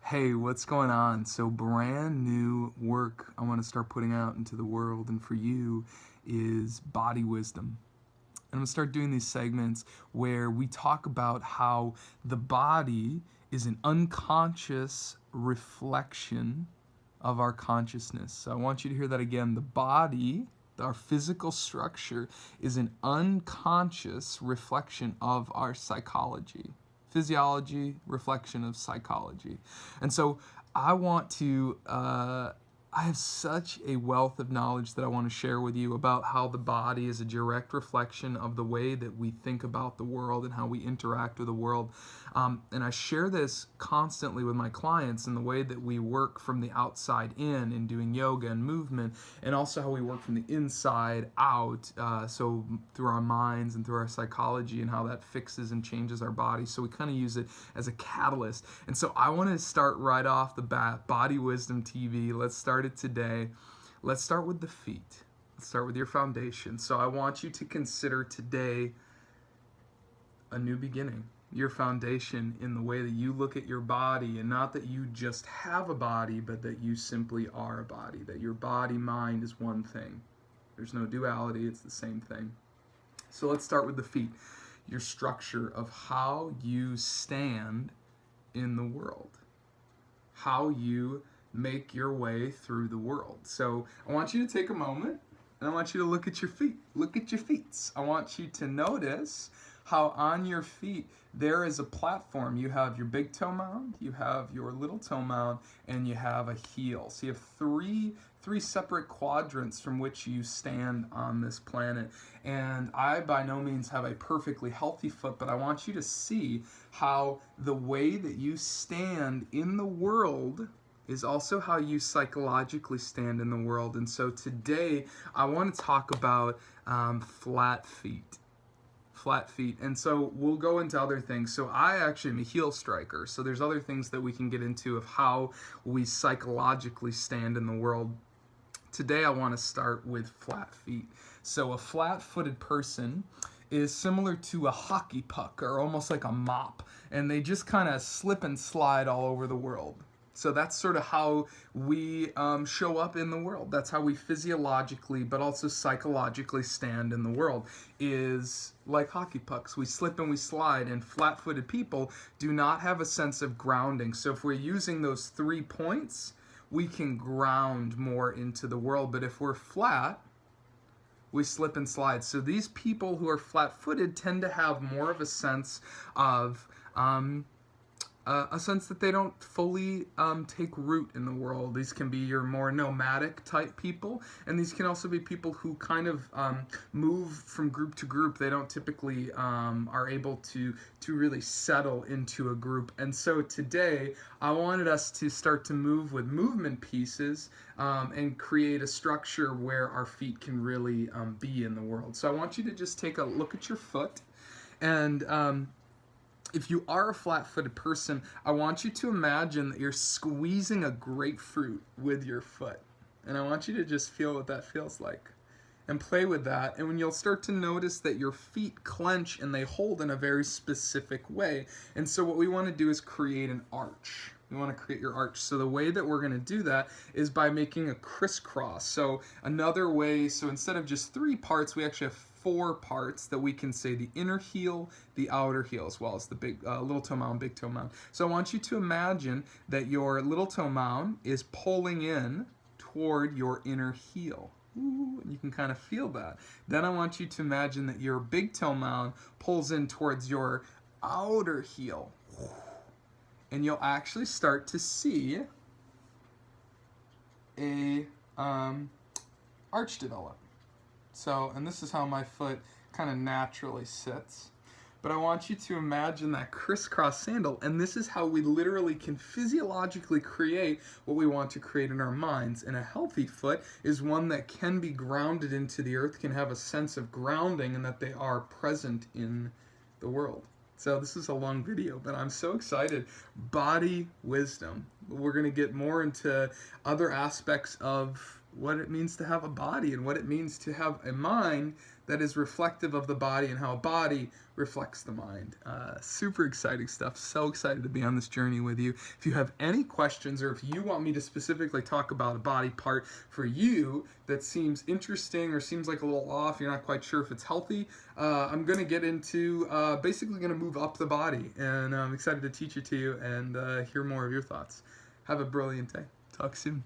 Hey, what's going on? So, brand new work I want to start putting out into the world, and for you is body wisdom. And I'm going to start doing these segments where we talk about how the body is an unconscious reflection of our consciousness. So, I want you to hear that again. The body, our physical structure, is an unconscious reflection of our psychology. Physiology, reflection of psychology. And so I want to, I have such a wealth of knowledge that I want to share with you about how the body is a direct reflection of the way that we think about the world and how we interact with the world. And I share this constantly with my clients in the way that we work from the outside in doing yoga and movement, and also how we work from the inside out, so through our minds and through our psychology and how that fixes and changes our body. So we kind of use it as a catalyst. And so I want to start right off the bat, Body Wisdom TV. Let's start it today. Let's start with the feet. Let's start with your foundation. So I want you to consider today a new beginning, your foundation in the way that you look at your body, and not that you just have a body, but that you simply are a body, that your body mind is one thing. There's no duality, it's the same thing. So let's start with the feet, your structure of how you stand in the world, how you make your way through the world. So I want you to take a moment and I want you to look at your feet. Look at your feet. I want you to notice how on your feet there is a platform. You have your big toe mound, you have your little toe mound, and you have a heel. So you have three separate quadrants from which you stand on this planet. And I by no means have a perfectly healthy foot, but I want you to see how the way that you stand in the world is also how you psychologically stand in the world. And so today I want to talk about flat feet. Flat feet. And so we'll go into other things. So I actually am a heel striker. So there's other things that we can get into of how we psychologically stand in the world. Today I want to start with flat feet. So a flat-footed person is similar to a hockey puck or almost like a mop, and they just kind of slip and slide all over the world. So that's sort of how we show up in the world. That's how we physiologically, but also psychologically stand in the world, is like hockey pucks. We slip and we slide, and flat-footed people do not have a sense of grounding. So if we're using those 3 points, we can ground more into the world. But if we're flat, we slip and slide. So these people who are flat-footed tend to have more of a sense of that they don't fully take root in the world. These can be your more nomadic type people, and these can also be people who kind of move from group to group. They don't typically are able to really settle into a group. And so today I wanted us to start to move with movement pieces and create a structure where our feet can really be in the world. So I want you to just take a look at your foot, and if you are a flat-footed person, I want you to imagine that you're squeezing a grapefruit with your foot. And I want you to just feel what that feels like and play with that. And when you'll start to notice that your feet clench and they hold in a very specific way. And so what we want to do is create an arch. We want to create your arch. So the way that we're going to do that is by making a crisscross. So another way, so instead of just 3 parts, we actually have 4 parts that we can say: the inner heel, the outer heel, as well as the big little toe mound, big toe mound. So I want you to imagine that your little toe mound is pulling in toward your inner heel. Ooh, and you can kind of feel that. Then I want you to imagine that your big toe mound pulls in towards your outer heel. And you'll actually start to see a arch develop. So, and this is how my foot kind of naturally sits. But I want you to imagine that crisscross sandal, and this is how we literally can physiologically create what we want to create in our minds. And a healthy foot is one that can be grounded into the earth, can have a sense of grounding, and that they are present in the world. So this is a long video, but I'm so excited. Body wisdom. We're going to get more into other aspects of what it means to have a body and what it means to have a mind that is reflective of the body and how a body reflects the mind. Super exciting stuff. So excited to be on this journey with you. If you have any questions or if you want me to specifically talk about a body part for you that seems interesting or seems like a little off, you're not quite sure if it's healthy, I'm going to get into basically going to move up the body. And I'm excited to teach it to you and hear more of your thoughts. Have a brilliant day. Talk soon.